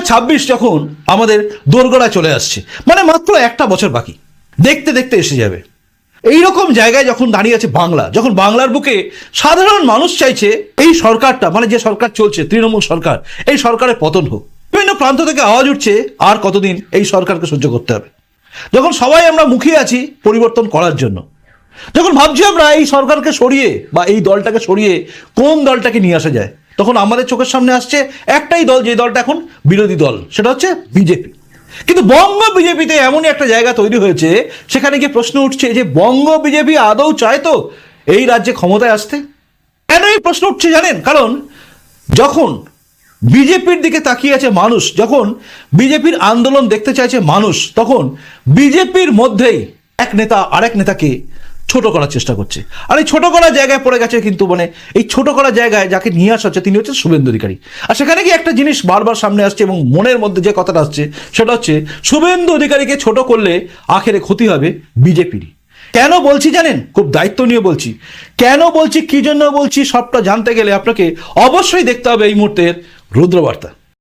2026 যখন আমাদের দোরগোড়ায় চলে আসছে, মানে মাত্র একটা বছর বাকি, দেখতে দেখতে এসে যাবে, এইরকম জায়গায় যখন দাঁড়িয়ে আছে বাংলা, যখন বাংলার বুকে সাধারণ মানুষ চাইছে এই সরকারটা, মানে যে সরকার চলছে তৃণমূল সরকার, এই সরকারের পতন হোক, বিভিন্ন প্রান্ত থেকে আওয়াজ উঠছে আর কতদিন এই সরকারকে সহ্য করতে হবে। যখন সবাই আমরা মুখিয়ে আছি পরিবর্তন করার জন্য, যখন ভাবছি আমরা এই সরকারকে সরিয়ে বা এই দলটাকে সরিয়ে কোন দলটাকে নিয়ে আসা যায়, তখন আমাদের চোখের সামনে আসছে একটাই দল, যে দলটা এখন বিরোধী দল, সেটা হচ্ছে বিজেপি। কিন্তু বঙ্গ বিজেপিতে এমনই একটা জায়গা তৈরি হয়েছে, সেখানে গিয়ে প্রশ্ন উঠছে যে বঙ্গ বিজেপি আদৌ চায় তো এই রাজ্যে ক্ষমতায় আসতে? কেন এই প্রশ্ন উঠছে জানেন? কারণ যখন বিজেপির দিকে তাকিয়ে আছে মানুষ, যখন বিজেপির আন্দোলন দেখতে চাইছে মানুষ, তখন বিজেপির মধ্যেই এক নেতা আরেক নেতাকে ছোট করার চেষ্টা করছে। আর এই ছোট করার জায়গায় পড়ে গেছে, কিন্তু মানে এই ছোট করার জায়গায় যাকে নিয়ে আসা হচ্ছে তিনি হচ্ছে শুভেন্দু অধিকারী। আর সেখানে কি একটা জিনিস বারবার সামনে আসছে এবং মনের মধ্যে যে কথাটা আসছে সেটা হচ্ছে শুভেন্দু অধিকারীকে ছোট করলে আখেরে ক্ষতি হবে বিজেপিরই। কেন বলছি জানেন? খুব দায়িত্ব নিয়ে বলছি। কেন বলছি, কি জন্য বলছি, সবটা জানতে গেলে আপনাকে অবশ্যই দেখতে হবে এই মুহূর্তের রুদ্রবার্তা।